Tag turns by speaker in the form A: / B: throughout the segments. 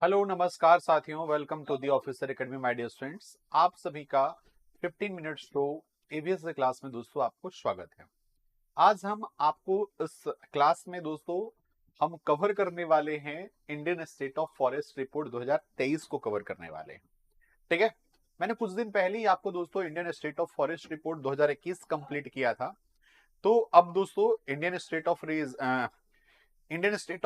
A: Hello नमस्कार साथियों, welcome to the officer academy my dear students. आप सभी का 15 मिनट्स शो एवीएस क्लास में दोस्तों आपको स्वागत है। आज हम आपको इस क्लास में दोस्तों हम कवर करने वाले हैं Indian state of forest report 2023 को कवर करने वाले हैं। ठीक है, मैंने कुछ दिन पहले ही आपको दोस्तों Indian state of forest report 2021 complete किया था। तो अब दोस्तों Indian state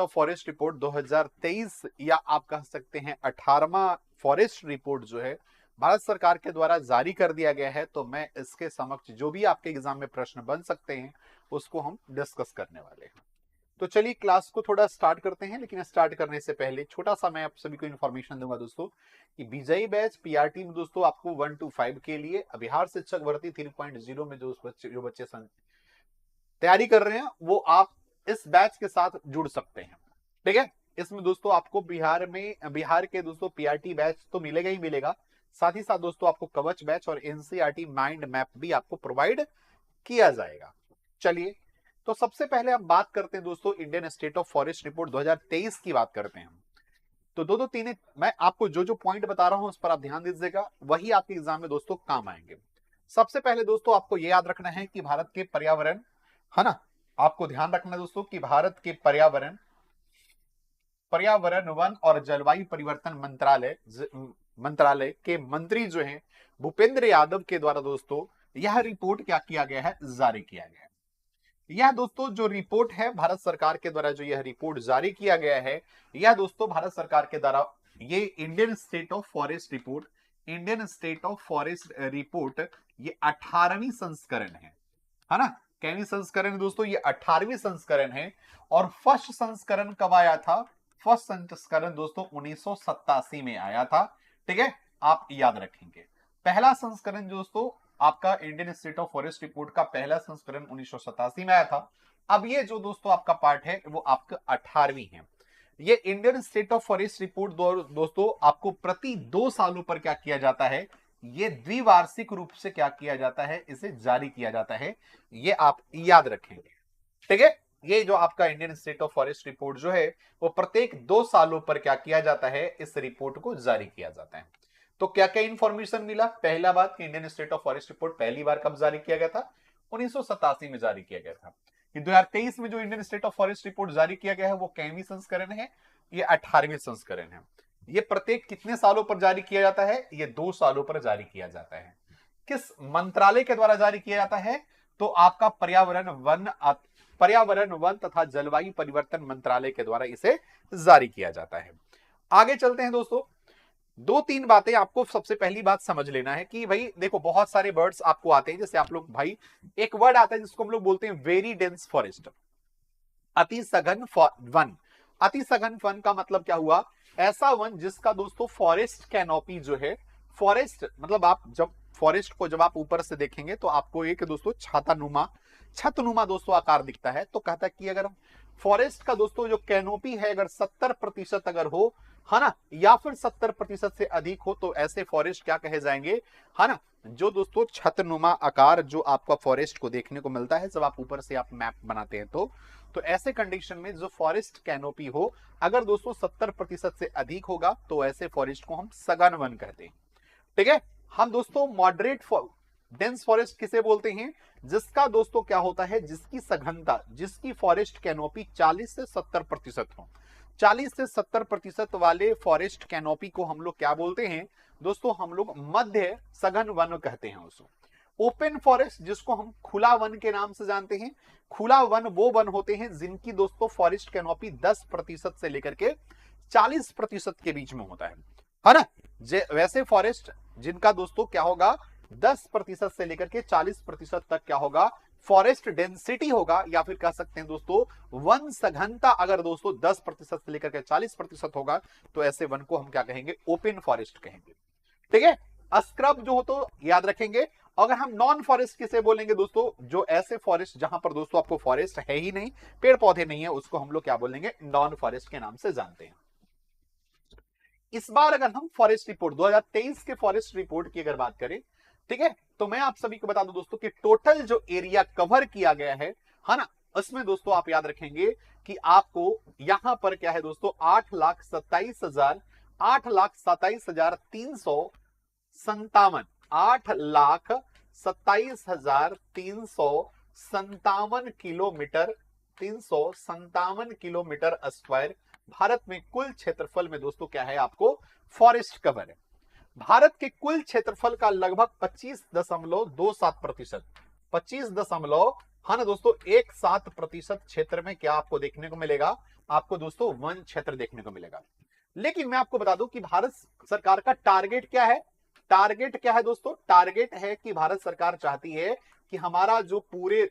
A: of forest report 2023 या आप कह सकते हैं 18वां फॉरेस्ट रिपोर्ट जो है भारत सरकार के द्वारा जारी कर दिया गया है। तो मैं इसके समक्ष जो भी आपके एग्जाम में प्रश्न बन सकते हैं उसको हम डिस्कस करने वाले हैं। तो चलिए क्लास को थोड़ा स्टार्ट करते हैं, लेकिन स्टार्ट करने से पहले छोटा सा मैं आप सभी को इन्फॉर्मेशन दूंगा दोस्तों कि विजयी बैच पीआरटी में दोस्तों आपको 1 to 5 के लिए बिहार शिक्षक भर्ती 3.0 में जो बच्चे तैयारी कर रहे हैं वो आप इस बैच के साथ जुड़ सकते हैं। ठीक है, इसमें दोस्तों आपको बिहार के दोस्तों पीआरटी बैच तो मिलेगा ही मिलेगा, साथ ही साथ दोस्तों आपको कवच बैच और एनसीईआरटी माइंड मैप भी आपको प्रोवाइड किया जाएगा। चलिए, तो सबसे पहले हम बात करते हैं दोस्तों Indian state of forest report 2023 की बात करते हैं। तो दो तीन मैं आपको जो जो पॉइंट बता रहा हूं उस पर आप ध्यान दीजिएगा, वही आपके एग्जाम में दोस्तों काम आएंगे। सबसे पहले दोस्तों आपको यह याद रखना है कि भारत के पर्यावरण, है ना, आपको ध्यान रखना है दोस्तों कि भारत के पर्यावरण वन और जलवायु परिवर्तन मंत्रालय के मंत्री जो हैं भूपेंद्र यादव के द्वारा दोस्तों यह रिपोर्ट क्या किया गया है, जारी किया गया है। यह दोस्तों जो रिपोर्ट है भारत सरकार के द्वारा जो यह रिपोर्ट जारी किया गया है, यह दोस्तों भारत सरकार के द्वारा ये Indian state of forest report ये 18वीं संस्करण है ना। कैवी संस्करण दोस्तों ये 18वीं संस्करण है। और फर्स्ट संस्करण कब आया था? फर्स्ट संस्करण दोस्तों 1987 में आया था। ठीक है, आप याद रखेंगे। पहला संस्करण दोस्तों आपका Indian state of forest report का पहला संस्करण 1987 में आया था। अब ये जो दोस्तों आपका पार्ट है वो आपका 18वीं है। ये Indian state of forest report दोस्तों आपको प्रति 2 सालों पर क्या किया जाता है, ये द्विवार्षिक रूप से क्या किया जाता है, इसे जारी किया जाता है। ये आप याद रखेंगे। ठीक है, ये जो आपका Indian state of forest report जो है वो प्रत्येक 2 सालों पर क्या किया जाता है, इस रिपोर्ट को जारी किया जाता है। तो क्या क्या इंफॉर्मेशन मिला? पहला बात कि Indian state of forest report पहली बार कब जारी किया गया था? 1987 में जारी किया गया था। 2023 में जो Indian state of forest report जारी किया गया है वो कैवी संस्करण है, ये 18वीं संस्करण है। ये प्रत्येक कितने सालों पर जारी किया जाता है? ये 2 सालों पर जारी किया जाता है। किस मंत्रालय के द्वारा जारी किया जाता है? तो आपका पर्यावरण वन तथा जलवायु परिवर्तन मंत्रालय के द्वारा इसे जारी किया जाता है। आगे चलते हैं दोस्तों। 2-3 बातें आपको सबसे पहली बात समझ लेना है कि भाई देखो बहुत सारे वर्ड्स आपको आते हैं, जैसे आप लोग भाई एक वर्ड आता है जिसको हम लोग बोलते हैं वेरी डेंस फॉरेस्ट, अति सघन वन। अति सघन वन का मतलब क्या हुआ? ऐसा वन जिसका दोस्तों फॉरेस्ट कैनोपी जो है, फॉरेस्ट मतलब आप जब फॉरेस्ट को जब आप ऊपर से देखेंगे तो आपको एक दोस्तों छतनुमा दोस्तों आकार दिखता है। तो कहता है कि अगर फॉरेस्ट का दोस्तों जो कैनोपी है अगर 70% अगर हो, है ना, या फिर 70% से अधिक हो तो ऐसे फॉरेस्ट क्या कहे जाएंगे, है ना, जो दोस्तों छतनुमा आकार जो आपका फॉरेस्ट को देखने को मिलता है जब आप ऊपर से आप मैप बनाते हैं तो ऐसे कंडीशन में जो फॉरेस्ट कैनोपी हो अगर दोस्तों 70% से अधिक होगा तो ऐसे फॉरेस्ट को हम सघन वन कहते हैं। ठीक है, हम दोस्तों मॉडरेट डेंस फॉरेस्ट किसे बोलते हैं? जिसका दोस्तों क्या होता है, जिसकी सघनता, जिसकी फॉरेस्ट कैनोपी 40 से 70% हो। 40 से 70% वाले फॉरेस्ट कैनोपी को हम लोग क्या बोलते हैं दोस्तों? हम लोग मध्य सघन वन कहते हैं उसको। ओपन फॉरेस्ट जिसको हम खुला वन के नाम से जानते हैं, खुला वन वो वन होते हैं जिनकी दोस्तों फॉरेस्ट कैनोपी 10% से लेकर के 40% के बीच में होता है ना। वैसे फॉरेस्ट जिनका दोस्तों क्या होगा 10% से लेकर के 40% तक क्या होगा, फॉरेस्ट डेंसिटी होगा, या फिर कह सकते हैं दोस्तों वन सघनता अगर दोस्तों 10% से लेकर के 40% होगा तो ऐसे वन को हम क्या कहेंगे, ओपन फॉरेस्ट कहेंगे। ठीक है, स्क्रब जो हो तो याद रखेंगे। अगर हम नॉन फॉरेस्ट किसे बोलेंगे दोस्तों? जो ऐसे फॉरेस्ट जहां पर दोस्तों आपको फॉरेस्ट है ही नहीं, पेड़ पौधे नहीं है, उसको हम लोग क्या बोलेंगे, नॉन फॉरेस्ट के नाम से जानते हैं। इस बार अगर हम फॉरेस्ट रिपोर्ट 2023 के फॉरेस्ट रिपोर्ट की अगर बात करें, ठीक है, तो मैं आप सभी को बता दूं दोस्तों कि टोटल जो एरिया कवर किया गया है ना, उसमें दोस्तों आप याद रखेंगे कि आपको यहां पर क्या है दोस्तों 8,27,000 8,27,357, 8,27,357 किलोमीटर, 357 किलोमीटर स्क्वायर भारत में कुल क्षेत्रफल में दोस्तों क्या है, आपको फॉरेस्ट कवर है। भारत के कुल क्षेत्रफल का लगभग 25.27%, 25 हाँ ना दोस्तों 17% क्षेत्र में क्या आपको देखने को मिलेगा, आपको दोस्तों वन क्षेत्र देखने को मिलेगा। लेकिन मैं आपको बता दूं कि भारत सरकार का टारगेट क्या है, टारगेट क्या है दोस्तों, टारगेट है कि भारत सरकार चाहती है कि हमारा जो पूरे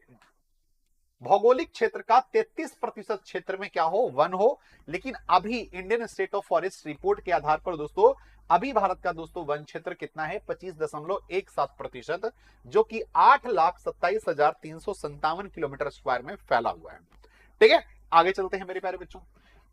A: भौगोलिक क्षेत्र का 33% क्षेत्र में क्या हो, वन हो। लेकिन अभी Indian state of forest report के आधार पर दोस्तों अभी भारत का दोस्तों वन क्षेत्र कितना है, 25.17%, जो कि 8,27,357 किलोमीटर स्क्वायर में फैला हुआ है। ठीक है, आगे चलते हैं मेरे प्यारे बच्चों।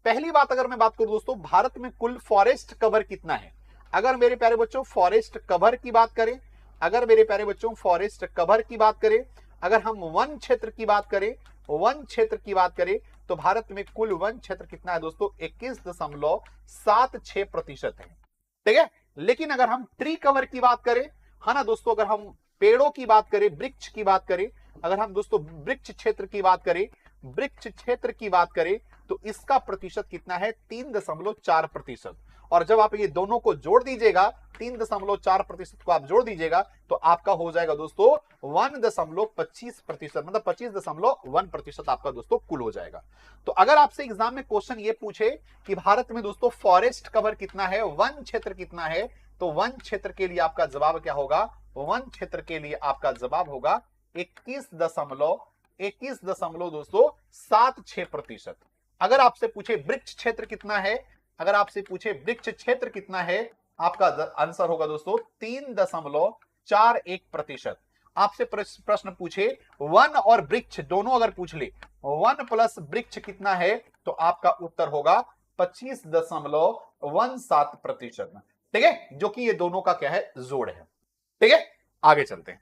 A: पहली बात अगर मैं बात करूं दोस्तों, भारत में कुल फॉरेस्ट कवर कितना है। अगर मेरे प्यारे बच्चों फॉरेस्ट कवर की बात करें, अगर मेरे प्यारे बच्चों फॉरेस्ट कवर की बात करें, अगर हम वन क्षेत्र की बात करें, वन क्षेत्र की बात करें, तो भारत में कुल वन क्षेत्र कितना है दोस्तों, 21.76% है। ठीक है, लेकिन अगर हम ट्री कवर की बात करें, है ना दोस्तों, अगर हम पेड़ों की बात करें, वृक्ष की बात करें, अगर हम दोस्तों वृक्ष क्षेत्र की बात करें, वृक्ष क्षेत्र की बात करें, तो इसका प्रतिशत कितना है, 3.4%। और जब आप ये दोनों को जोड़ दीजिएगा, 3.4% को आप जोड़ दीजिएगा, तो आपका हो जाएगा दोस्तों 1.25%, मतलब 25.1% आपका दोस्तों कुल हो जाएगा। तो अगर आपसे एग्जाम में क्वेश्चन ये पूछे कि भारत में दोस्तों फॉरेस्ट कवर कितना है, वन क्षेत्र कितना है, तो वन क्षेत्र के लिए आपका जवाब क्या होगा, वन क्षेत्र के लिए आपका जवाब होगा 21.76%। अगर आपसे पूछे वृक्ष क्षेत्र कितना है, अगर आपसे पूछे वृक्ष क्षेत्र कितना है, आपका आंसर होगा दोस्तों 3.41%। आपसे प्रश्न पूछे वन और वृक्ष दोनों अगर पूछ ले, वन प्लस वृक्ष कितना है, तो आपका उत्तर होगा 25.17%। ठीक है, जो कि ये दोनों का क्या है, जोड़ है। ठीक है, आगे चलते हैं।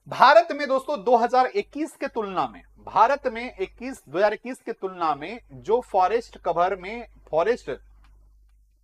A: भारत में दोस्तों 2021 के तुलना में, भारत में 2021 के तुलना में जो फॉरेस्ट कवर में, फॉरेस्ट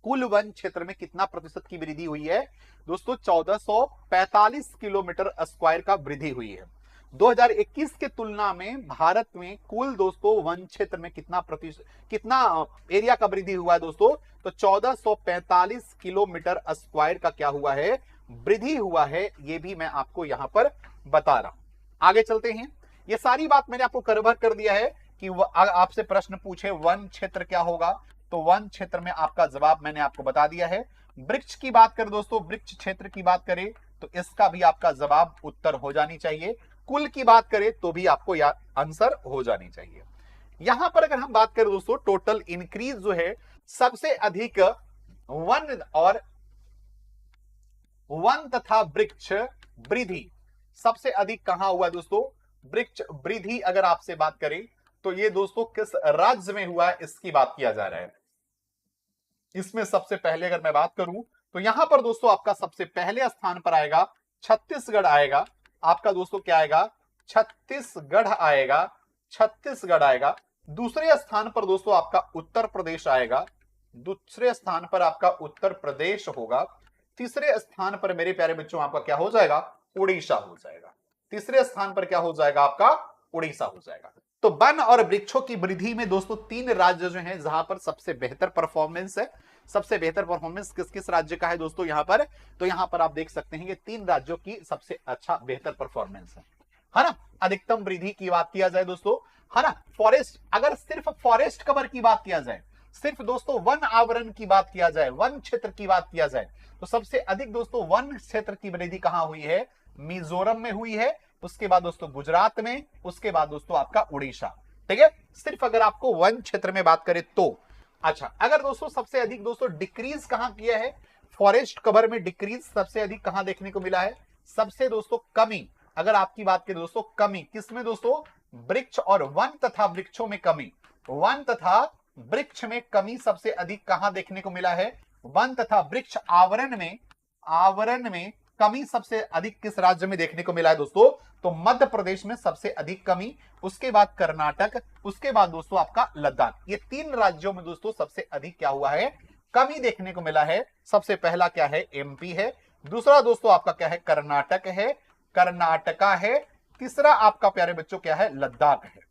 A: कुल वन क्षेत्र में कितना प्रतिशत की वृद्धि हुई है दोस्तों, 1445 किलोमीटर स्क्वायर का वृद्धि हुई है। 2021 के तुलना में भारत में कुल दोस्तों वन क्षेत्र में कितना प्रतिशत, कितना एरिया का वृद्धि हुआ है दोस्तों, तो 1445 किलोमीटर स्क्वायर का क्या हुआ है, वृद्धि हुआ है। ये भी मैं आपको यहां पर बता रहा हूं। आगे चलते हैं। ये सारी बात मैंने आपको कवर कर दिया है कि आपसे प्रश्न पूछे वन क्षेत्र क्या होगा, तो वन क्षेत्र में आपका जवाब मैंने आपको बता दिया है। वृक्ष की बात करें दोस्तों, वृक्ष क्षेत्र की बात करें, तो इसका भी आपका जवाब उत्तर हो जानी चाहिए। कुल की बात करें तो भी आपको आंसर हो जानी चाहिए। यहां पर अगर हम बात करें दोस्तों, टोटल इंक्रीज जो है, सबसे अधिक वन और वन तथा वृक्ष वृद्धि सबसे अधिक कहां हुआ दोस्तों, वृक्ष वृद्धि अगर आपसे बात करें तो ये दोस्तों किस राज्य में हुआ है, इसकी बात किया जा रहा है। इसमें सबसे पहले अगर मैं बात करूं तो यहां पर दोस्तों आपका सबसे पहले स्थान पर आएगा छत्तीसगढ़ आएगा, आपका दोस्तों क्या आएगा, छत्तीसगढ़ आएगा, छत्तीसगढ़ आएगा। दूसरे स्थान पर दोस्तों आपका उत्तर प्रदेश आएगा, दूसरे स्थान पर आपका उत्तर प्रदेश होगा। तीसरे स्थान पर मेरे प्यारे बच्चों आपका क्या हो जाएगा, उड़ीसा हो जाएगा। तीसरे स्थान पर क्या हो जाएगा, आपका उड़ीसा हो जाएगा। तो वन और वृक्षों की वृद्धि में दोस्तों तीन राज्य जो हैं जहां पर सबसे बेहतर परफॉर्मेंस है। सबसे बेहतर परफॉर्मेंस किस किस राज्य का है दोस्तों यहां पर, तो यहां पर आप देख सकते हैं ये तीन राज्यों की सबसे अच्छा बेहतर परफॉर्मेंस है ना। अधिकतम वृद्धि की बात किया जाए दोस्तों, है ना, फॉरेस्ट, अगर सिर्फ फॉरेस्ट कवर की बात किया जाए, सिर्फ दोस्तों वन आवरण की बात किया जाए, वन क्षेत्र की बात किया जाए, तो सबसे अधिक दोस्तों वन क्षेत्र की वृद्धि कहां हुई है, मिजोरम में हुई है। उसके बाद दोस्तों गुजरात में, उसके बाद दोस्तों आपका उड़ीसा। ठीक है, सिर्फ अगर आपको वन क्षेत्र में बात करें तो। अच्छा, अगर दोस्तों सबसे अधिक दोस्तों डिक्रीज कहां किया है, फॉरेस्ट कवर में डिक्रीज सबसे अधिक कहां देखने को मिला है, सबसे दोस्तों कमी, अगर आपकी बात करें दोस्तों कमी किसमें दोस्तों, वृक्ष और वन तथा वृक्षों में कमी, वन तथा वृक्ष में कमी सबसे अधिक कहां देखने को मिला है, वन तथा वृक्ष आवरण में, आवरण में कमी सबसे अधिक किस राज्य में देखने को मिला है दोस्तों, तो मध्य प्रदेश में सबसे अधिक कमी, उसके बाद कर्नाटक, उसके बाद दोस्तों आपका लद्दाख। ये तीन राज्यों में दोस्तों सबसे अधिक क्या हुआ है, कमी देखने को मिला है। सबसे पहला क्या है, एमपी है। दूसरा दोस्तों आपका क्या है, कर्नाटक है, कर्नाटका है। तीसरा आपका प्यारे बच्चों क्या है, लद्दाख है।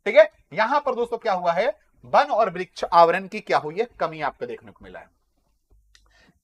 A: ठीक है, यहां पर दोस्तों क्या हुआ है, वन और वृक्ष आवरण की क्या हुई है, कमी आपको देखने को मिला है।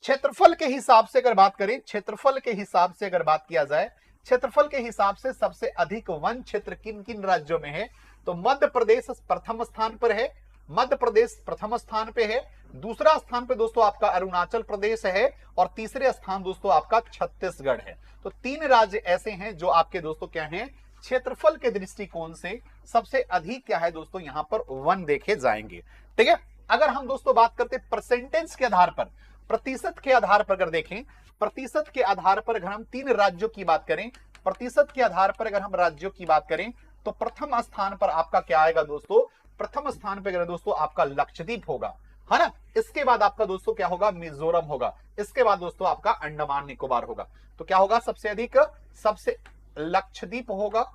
A: क्षेत्रफल के हिसाब से अगर बात करें, क्षेत्रफल के हिसाब से अगर बात किया जाए, क्षेत्रफल के हिसाब से सबसे अधिक वन क्षेत्र किन किन राज्यों में है, तो मध्य प्रदेश प्रथम स्थान पर है, मध्य प्रदेश प्रथम स्थान पे है। दूसरा स्थान पे दोस्तों आपका अरुणाचल प्रदेश है और तीसरे स्थान दोस्तों आपका छत्तीसगढ़ है। तो 3 राज्य ऐसे हैं जो आपके दोस्तों क्या हैं, क्षेत्रफल के दृष्टिकोण से सबसे अधिक क्या है दोस्तों, यहां पर वन देखे जाएंगे। ठीक है, अगर हम दोस्तों बात करते परसेंटेज के आधार पर, प्रतिशत के आधार पर अगर देखें, प्रतिशत के आधार पर अगर हम 3 राज्यों की बात करें, प्रतिशत के आधार पर अगर हम राज्यों की बात करें, तो प्रथम स्थान पर आपका क्या आएगा दोस्तों, प्रथम स्थान पर अगर दोस्तों आपका लक्षद्वीप होगा, है ना। इसके बाद आपका दोस्तों क्या होगा, मिजोरम होगा। इसके बाद दोस्तों आपका अंडमान निकोबार होगा। तो क्या होगा सबसे अधिक, सबसे लक्षद्वीप होगा,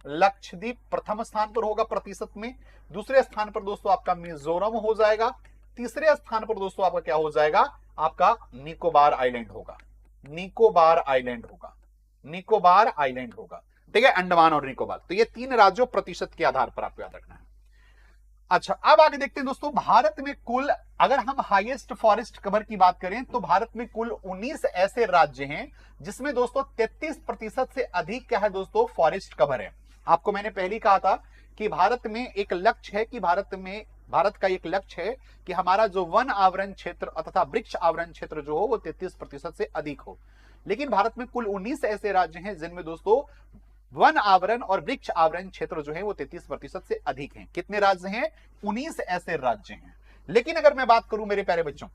A: लक्षद्वीप प्रथम स्थान पर होगा प्रतिशत में। दूसरे स्थान पर दोस्तों आपका मिजोरम हो जाएगा। तीसरे स्थान पर दोस्तों आपका क्या हो जाएगा, आपका निकोबार आइलैंड होगा, निकोबार आइलैंड होगा, निकोबार आइलैंड होगा। ठीक है, अंडमान और निकोबार। तो ये 3 राज्यों प्रतिशत के आधार पर आपको याद रखना है। अच्छा, अब आगे देखते हैं दोस्तों, भारत में कुल, अगर हम हाईएस्ट फॉरेस्ट कवर की बात करें तो भारत में कुल 19 ऐसे राज्य हैं जिसमें दोस्तों 33% से अधिक क्या है दोस्तों, फॉरेस्ट कवर है। आपको मैंने पहले कहा था कि भारत में एक लक्ष्य है कि भारत का एक लक्ष्य है कि हमारा जो वन आवरण क्षेत्र तथा वृक्ष आवरण क्षेत्र जो हो वो 33% से अधिक हो। लेकिन भारत में कुल 19 ऐसे राज्य हैं जिनमें दोस्तों वन आवरण और वृक्ष आवरण क्षेत्र जो है वो 33% से अधिक हैं। कितने राज्य हैं, 19 ऐसे राज्य हैं। लेकिन अगर मैं बात करूं मेरे प्यारे बच्चों,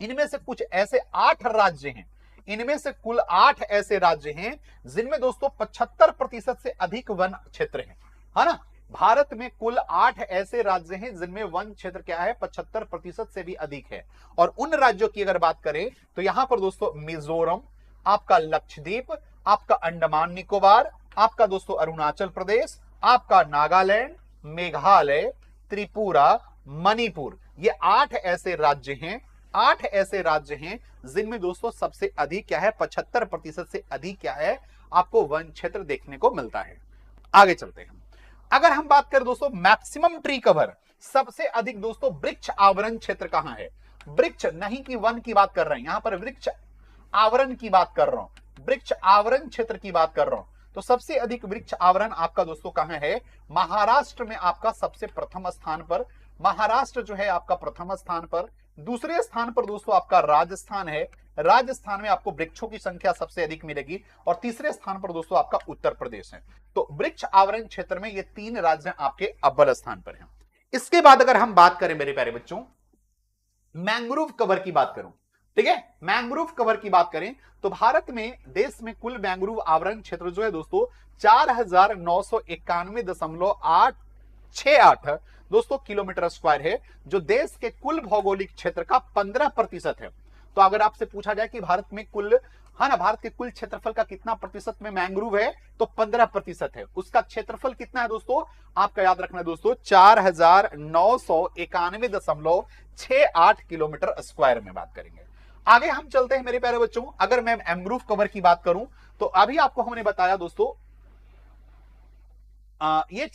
A: इनमें से कुछ ऐसे 8 राज्य हैं, इनमें से कुल 8 ऐसे राज्य हैं जिनमें दोस्तों 75% से अधिक वन क्षेत्र है ना। भारत में कुल 8 ऐसे राज्य हैं जिनमें वन क्षेत्र क्या है, 75% से भी अधिक है। और उन राज्यों की अगर बात करें तो यहां पर दोस्तों मिजोरम, आपका लक्षद्वीप, आपका अंडमान निकोबार, आपका दोस्तों अरुणाचल प्रदेश, आपका नागालैंड, मेघालय, त्रिपुरा, मणिपुर, ये 8 ऐसे राज्य हैं, 8 ऐसे राज्य हैं जिनमें दोस्तों सबसे अधिक क्या है, 75% से अधिक क्या है, आपको वन क्षेत्र देखने को मिलता है। आगे चलते हैं, अगर हम बात करें दोस्तों मैक्सिमम ट्री कवर, सबसे अधिक दोस्तों वृक्ष आवरण क्षेत्र कहां है, वृक्ष नहीं कि वन की बात कर रहे हैं, यहां पर वृक्ष आवरण की बात कर रहा हूं, वृक्ष आवरण क्षेत्र की बात कर रहा हूं। तो सबसे अधिक वृक्ष आवरण आपका दोस्तों कहां है, महाराष्ट्र में आपका सबसे प्रथम स्थान पर, महाराष्ट्र जो है आपका प्रथम स्थान पर। दूसरे स्थान पर दोस्तों आपका राजस्थान है, राजस्थान में आपको वृक्षों की संख्या सबसे अधिक मिलेगी। और तीसरे स्थान पर दोस्तों आपका उत्तर प्रदेश है। तो वृक्ष आवरण क्षेत्र में ये 3 राज्य आपके अव्वल स्थान पर हैं। इसके बाद अगर हम बात करें मेरे प्यारे बच्चों, मैंग्रोव कवर की बात करूं, ठीक है, मैंग्रोव कवर की बात करें तो भारत में, देश में कुल मैंग्रोव आवरण क्षेत्र जो है दोस्तों 4991.868 दोस्तों किलोमीटर स्क्वायर है, जो देश के कुल भौगोलिक क्षेत्र का 15% है। तो अगर आपसे पूछा जाए कि भारत में कुल, है ना, भारत के कुल क्षेत्रफल का कितना प्रतिशत में मैंग्रोव है, तो 15% है। उसका क्षेत्रफल कितना है दोस्तों, आपका याद रखना है दोस्तों 4991.68 किलोमीटर स्क्वायर में बात करेंगे। आगे हम चलते हैं मेरे प्यारे बच्चों, अगर मैं मैंग्रोव कवर की बात करूं तो अभी आपको हमने बताया दोस्तों ये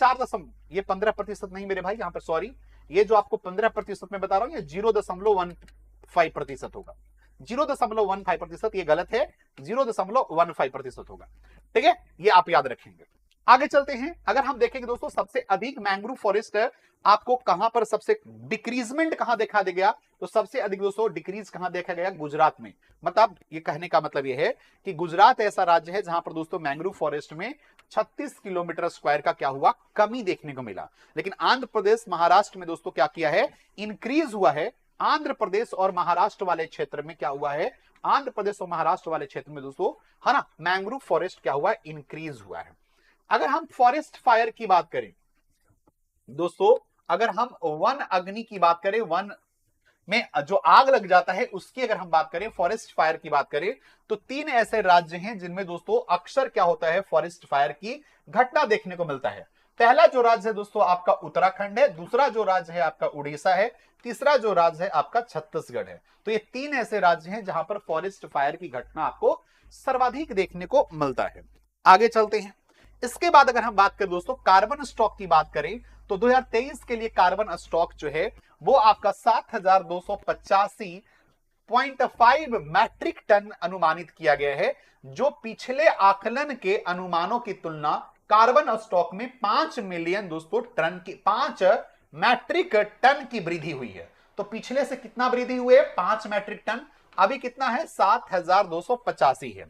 A: 15% नहीं मेरे भाई, यहां पर सॉरी, ये जो आपको 15% में बता रहा हूं ये 0.15% होगा, 0.15% ये गलत है, 0.15% होगा। ठीक है, ये आप याद रखेंगे। आगे चलते हैं, अगर हम देखेंगे दोस्तों सबसे अधिक मैंग्रोव फॉरेस्ट आपको कहां पर, सबसे डिक्रीजमेंट कहां देखा गया, तो सबसे अधिक दोस्तों डिक्रीज कहां देखा गया, गुजरात में। मतलब ये कहने का मतलब ये है कि गुजरात ऐसा राज्य है जहां पर दोस्तों मैंग्रोव फॉरेस्ट में 36 किलोमीटर स्क्वायर का क्या हुआ, कमी देखने को मिला। लेकिन आंध्र प्रदेश, महाराष्ट्र में दोस्तों क्या किया है, इंक्रीज हुआ है। आंध्र प्रदेश और महाराष्ट्र वाले क्षेत्र में क्या हुआ है, आंध्र प्रदेश और महाराष्ट्र वाले क्षेत्र में दोस्तों, है ना, मैंग्रोव फॉरेस्ट क्या हुआ, इंक्रीज हुआ है। अगर हम फॉरेस्ट फायर की बात करें दोस्तों, अगर हम वन अग्नि की बात करें, वन में जो आग लग जाता है उसकी अगर हम बात करें, फॉरेस्ट फायर की बात करें, तो 3 ऐसे राज्य हैं जिनमें दोस्तों अक्सर क्या होता है, फॉरेस्ट फायर की घटना देखने को मिलता है। पहला जो राज्य है दोस्तों आपका उत्तराखंड है, दूसरा जो राज्य है आपका उड़ीसा है, तीसरा जो राज्य है आपका छत्तीसगढ़ है। तो ये 3 ऐसे राज्य हैं जहां पर फॉरेस्ट फायर की घटना आपको सर्वाधिक देखने को मिलता है। आगे चलते हैं। इसके बाद अगर हम बात करें दोस्तों कार्बन स्टॉक की बात करें तो 2023 के लिए कार्बन स्टॉक जो है वो आपका 7285.5 मैट्रिक टन अनुमानित किया गया है, जो पिछले आकलन के अनुमानों की तुलना कार्बन स्टॉक में 5 मिलियन दोस्तों टन की 5 मैट्रिक टन की वृद्धि हुई है। तो पिछले से कितना वृद्धि हुई है? 5 मैट्रिक टन। अभी कितना है? 7285 है।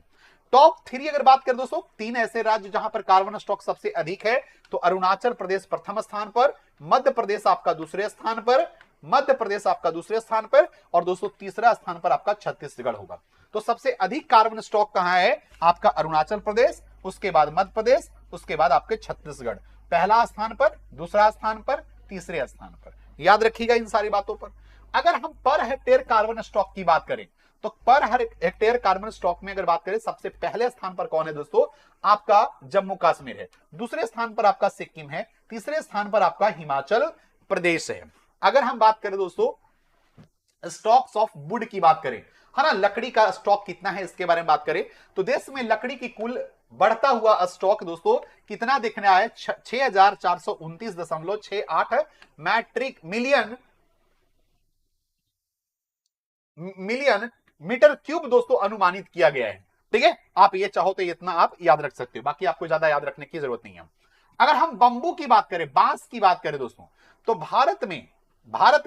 A: टॉप 3 अगर बात करें दोस्तों, 3 ऐसे राज्य जहां पर कार्बन स्टॉक सबसे अधिक है, तो अरुणाचल प्रदेश प्रथम स्थान पर, मध्य प्रदेश आपका दूसरे स्थान पर, और दोस्तों तीसरा स्थान पर आपका छत्तीसगढ़ होगा। तो सबसे अधिक कार्बन स्टॉक कहां है? आपका अरुणाचल प्रदेश, उसके बाद मध्य प्रदेश, उसके बाद आपके छत्तीसगढ़। पहला स्थान पर, दूसरा स्थान पर, तीसरे स्थान पर। याद रखिएगा इन सारी बातों पर। अगर हम पर हेक्टेयर कार्बन स्टॉक की बात करें तो पर हेक्टेयर कार्बन स्टॉक में अगर बात करें सबसे पहले स्थान पर कौन है दोस्तों? आपका जम्मू कश्मीर है, दूसरे स्थान पर आपका सिक्किम है, तीसरे स्थान पर आपका हिमाचल प्रदेश है। अगर हम बात करें दोस्तों स्टॉक्स ऑफ वुड की बात करें, है ना, लकड़ी का स्टॉक कितना है इसके बारे में बात करें तो देश में लकड़ी की कुल बढ़ता हुआ स्टॉक दोस्तों कितना देखने आया? 6429.68 मैट्रिक मिलियन मीटर क्यूब दोस्तों अनुमानित किया गया है। ठीक है, आप ये चाहो तो इतना आप याद रख सकते हो, बाकी आपको ज्यादा याद रखने की जरूरत नहीं है। अगर हम बंबू की बात करें, बांस की बात करें दोस्तों, तो भारत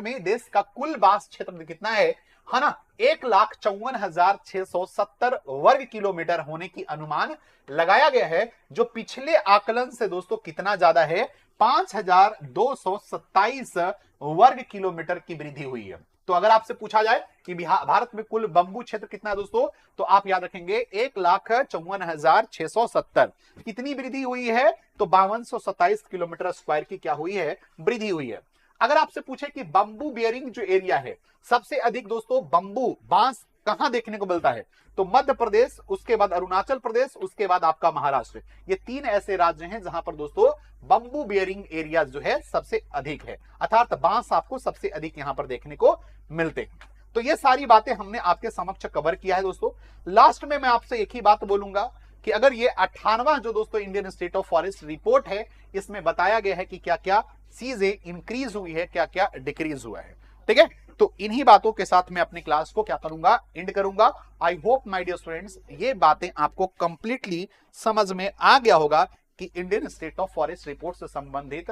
A: में देश का कुल बांस क्षेत्र कितना है ना? 1,54,670 वर्ग किलोमीटर होने की अनुमान लगाया गया है, जो पिछले आकलन से दोस्तों कितना ज्यादा है? 5,227 वर्ग किलोमीटर की वृद्धि हुई है। तो अगर आपसे पूछा जाए कि भारत में कुल बंबू क्षेत्र कितना है दोस्तों, तो आप याद रखेंगे 1,54,670। कितनी वृद्धि हुई है? तो 5227 किलोमीटर स्क्वायर की क्या हुई है? वृद्धि हुई है। अगर आपसे पूछे कि बंबू बियरिंग जो एरिया है, सबसे अधिक दोस्तों बंबू बांस कहां देखने को मिलता है? तो मध्य प्रदेश, उसके बाद अरुणाचल प्रदेश, उसके बाद आपका महाराष्ट्र। ये 3 ऐसे राज्य हैं जहां पर दोस्तों बंबू बियरिंग एरिया जो है सबसे अधिक है, अर्थात बांस आपको सबसे अधिक यहां पर देखने को मिलते हैं। तो ये सारी बातें हमने आपके समक्ष कवर किया है दोस्तों। लास्ट में मैं आपसे एक ही बात बोलूंगा कि अगर ये 58वां जो दोस्तों Indian state of forest report है, इसमें बताया गया है कि क्या क्या चीजें इंक्रीज हुई है, क्या क्या डिक्रीज हुआ है। ठीक है, तो इन्हीं बातों के साथ मैं अपनी क्लास को क्या करूंगा? एंड करूंगा। I hope my dear students ये बातें आपको कंप्लीटली समझ में आ गया होगा कि Indian state of forest report से संबंधित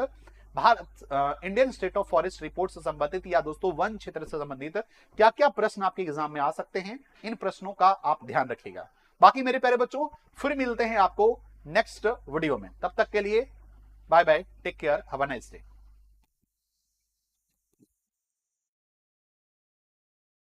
A: Indian state of forest report से संबंधित या दोस्तों वन क्षेत्र से संबंधित क्या क्या प्रश्न आपके एग्जाम में आ सकते हैं। इन प्रश्नों का आप ध्यान रखिएगा। बाकी मेरे प्यारे बच्चों फिर मिलते हैं आपको नेक्स्ट वीडियो में, तब तक के लिए bye bye, take care, have a nice day.